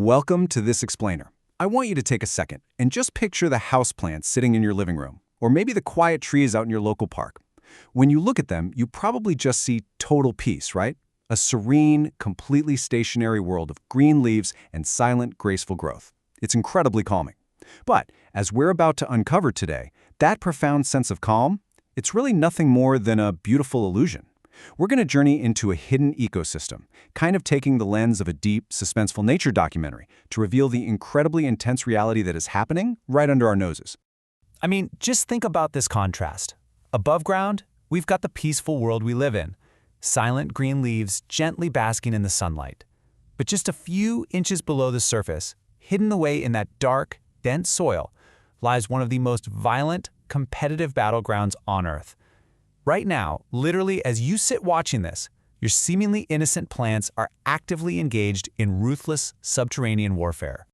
Welcome to This Explainer. I want you to take a second and just picture the houseplants sitting in your living room, or maybe the quiet trees out in your local park. When you look at them, you probably just see total peace, right? A serene, completely stationary world of green leaves and silent, graceful growth. It's incredibly calming. But, as we're about to uncover today, that profound sense of calm, it's really nothing more than a beautiful illusion. We're going to journey into a hidden ecosystem, kind of taking the lens of a deep, suspenseful nature documentary to reveal the incredibly intense reality that is happening right under our noses. I mean, just think about this contrast. Above ground, we've got the peaceful world we live in. Silent green leaves gently basking in the sunlight. But just a few inches below the surface, hidden away in that dark, dense soil, lies one of the most violent, competitive battlegrounds on Earth. Right now, literally as you sit watching this, your seemingly innocent plants are actively engaged in ruthless subterranean warfare.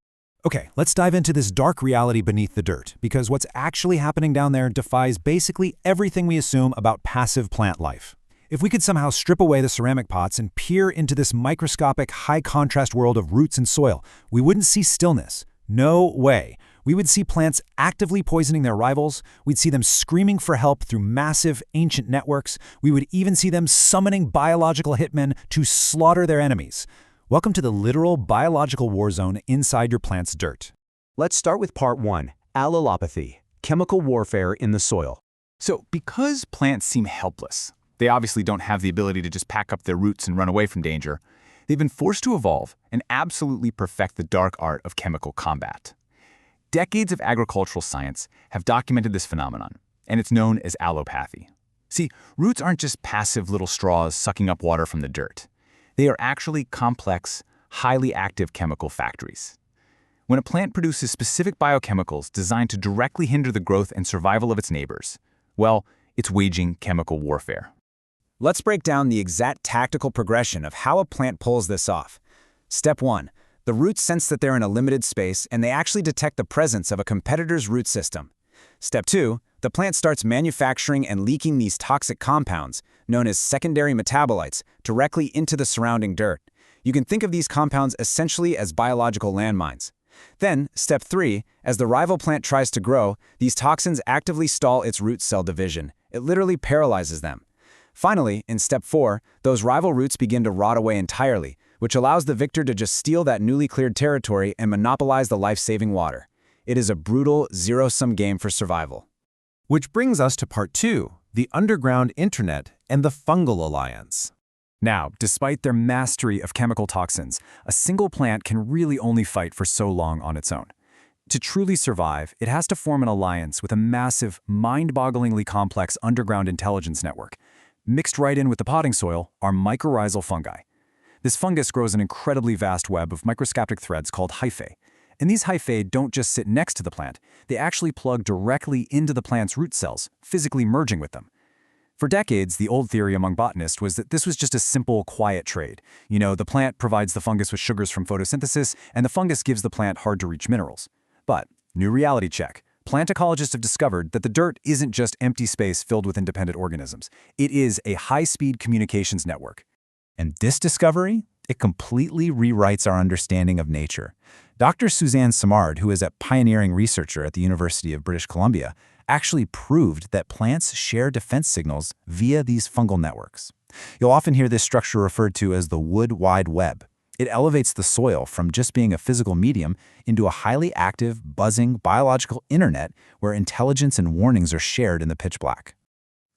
Okay, let's dive into this dark reality beneath the dirt, because what's actually happening down there defies basically everything we assume about passive plant life. If we could somehow strip away the ceramic pots and peer into this microscopic, high-contrast world of roots and soil, we wouldn't see stillness. No way. We would see plants actively poisoning their rivals. We'd see them screaming for help through massive, ancient networks. We would even see them summoning biological hitmen to slaughter their enemies. Welcome to the literal biological war zone inside your plant's dirt. Let's start with part 1, Allelopathy, chemical warfare in the soil. So, because plants seem helpless, they obviously don't have the ability to just pack up their roots and run away from danger. They've been forced to evolve and absolutely perfect the dark art of chemical combat. Decades of agricultural science have documented this phenomenon, and it's known as allelopathy. See, roots aren't just passive little straws sucking up water from the dirt. They are actually complex, highly active chemical factories. When a plant produces specific biochemicals designed to directly hinder the growth and survival of its neighbors, well, it's waging chemical warfare. Let's break down the exact tactical progression of how a plant pulls this off. Step 1. The roots sense that they're in a limited space, and they actually detect the presence of a competitor's root system. Step 2. The plant starts manufacturing and leaking these toxic compounds, known as secondary metabolites, directly into the surrounding dirt. You can think of these compounds essentially as biological landmines. Then, Step 3. As the rival plant tries to grow, these toxins actively stall its root cell division. It literally paralyzes them. Finally, in Step 4, those rival roots begin to rot away entirely, which allows the victor to just steal that newly cleared territory and monopolize the life-saving water. It is a brutal, zero-sum game for survival. Which brings us to part 2, the underground internet and the fungal alliance. Now, despite their mastery of chemical toxins, a single plant can really only fight for so long on its own. To truly survive, it has to form an alliance with a massive, mind-bogglingly complex underground intelligence network. Mixed right in with the potting soil are mycorrhizal fungi. This fungus grows an incredibly vast web of microscopic threads called hyphae. And these hyphae don't just sit next to the plant, they actually plug directly into the plant's root cells, physically merging with them. For decades, the old theory among botanists was that this was just a simple, quiet trade. You know, the plant provides the fungus with sugars from photosynthesis, and the fungus gives the plant hard-to-reach minerals. But, new reality check. Plant ecologists have discovered that the dirt isn't just empty space filled with independent organisms. It is a high-speed communications network. And this discovery, it completely rewrites our understanding of nature. Dr. Suzanne Simard, who is a pioneering researcher at the University of British Columbia, actually proved that plants share defense signals via these fungal networks. You'll often hear this structure referred to as the wood wide web. It elevates the soil from just being a physical medium into a highly active, buzzing, biological internet where intelligence and warnings are shared in the pitch black.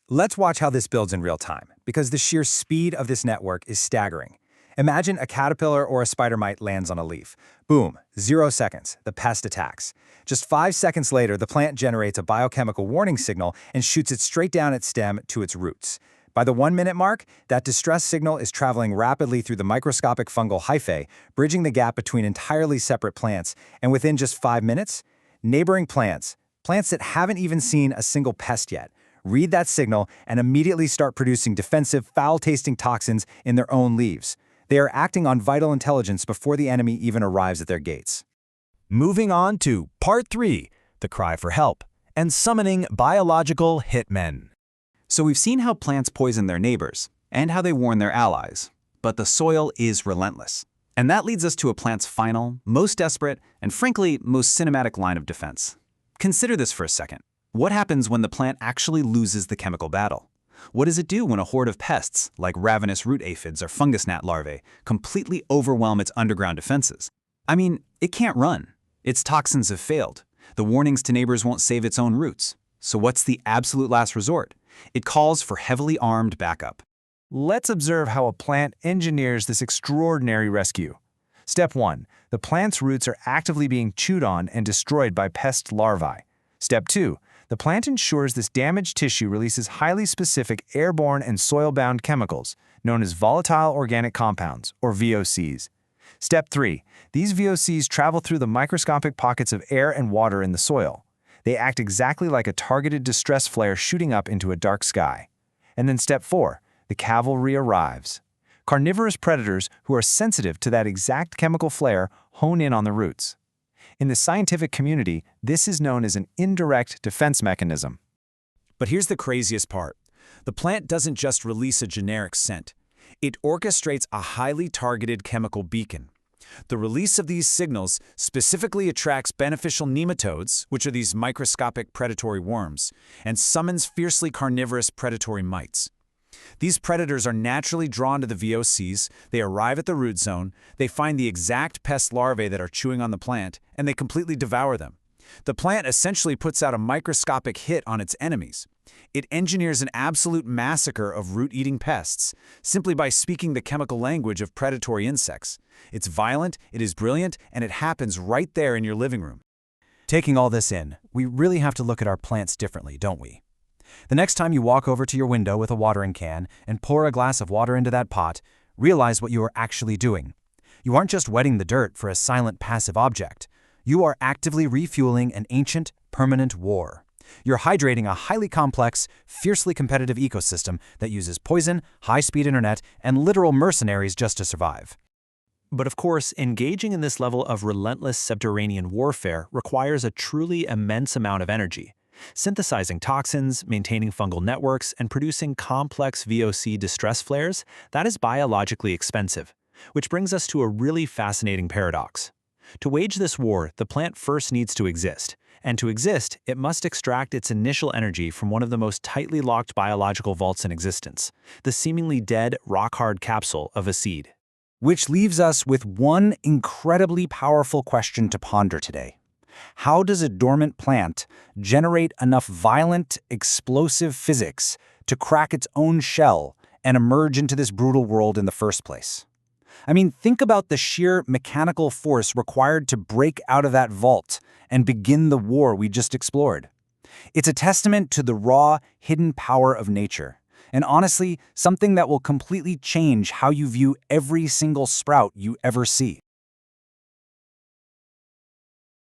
Let's watch how this builds in real time, because the sheer speed of this network is staggering. Imagine a caterpillar or a spider mite lands on a leaf. Boom, 0 seconds, the pest attacks. Just 5 seconds later, the plant generates a biochemical warning signal and shoots it straight down its stem to its roots. By the 1-minute mark, that distress signal is traveling rapidly through the microscopic fungal hyphae, bridging the gap between entirely separate plants, and within just 5 minutes, neighboring plants that haven't even seen a single pest yet, read that signal and immediately start producing defensive, foul-tasting toxins in their own leaves. They are acting on vital intelligence before the enemy even arrives at their gates. Moving on to part 3, the cry for help, and summoning biological hitmen. So we've seen how plants poison their neighbors, and how they warn their allies. But the soil is relentless. And that leads us to a plant's final, most desperate, and frankly, most cinematic line of defense. Consider this for a second. What happens when the plant actually loses the chemical battle? What does it do when a horde of pests, like ravenous root aphids or fungus gnat larvae, completely overwhelm its underground defenses? I mean, it can't run. Its toxins have failed. The warnings to neighbors won't save its own roots. So what's the absolute last resort? It calls for heavily armed backup. Let's observe how a plant engineers this extraordinary rescue. Step 1. The plant's roots are actively being chewed on and destroyed by pest larvae. Step 2. The plant ensures this damaged tissue releases highly specific airborne and soil-bound chemicals, known as volatile organic compounds, or VOCs. Step 3. These VOCs travel through the microscopic pockets of air and water in the soil. They act exactly like a targeted distress flare shooting up into a dark sky. And then Step 4. The cavalry arrives. Carnivorous predators who are sensitive to that exact chemical flare hone in on the roots. In the scientific community, this is known as an indirect defense mechanism. But here's the craziest part. The plant doesn't just release a generic scent. It orchestrates a highly targeted chemical beacon. The release of these signals specifically attracts beneficial nematodes, which are these microscopic predatory worms, and summons fiercely carnivorous predatory mites. These predators are naturally drawn to the VOCs, they arrive at the root zone, they find the exact pest larvae that are chewing on the plant, and they completely devour them. The plant essentially puts out a microscopic hit on its enemies. It engineers an absolute massacre of root-eating pests, simply by speaking the chemical language of predatory insects. It's violent, it is brilliant, and it happens right there in your living room. Taking all this in, we really have to look at our plants differently, don't we? The next time you walk over to your window with a watering can and pour a glass of water into that pot, realize what you are actually doing. You aren't just wetting the dirt for a silent, passive object. You are actively refueling an ancient, permanent war. You're hydrating a highly complex, fiercely competitive ecosystem that uses poison, high-speed internet, and literal mercenaries just to survive. But of course, engaging in this level of relentless subterranean warfare requires a truly immense amount of energy. Synthesizing toxins, maintaining fungal networks, and producing complex VOC distress flares, that is biologically expensive. Which brings us to a really fascinating paradox. To wage this war, the plant first needs to exist. And to exist, it must extract its initial energy from one of the most tightly locked biological vaults in existence, the seemingly dead, rock-hard capsule of a seed. Which leaves us with one incredibly powerful question to ponder today. How does a dormant plant generate enough violent, explosive physics to crack its own shell and emerge into this brutal world in the first place? I mean, think about the sheer mechanical force required to break out of that vault and begin the war we just explored. It's a testament to the raw, hidden power of nature, and honestly, something that will completely change how you view every single sprout you ever see.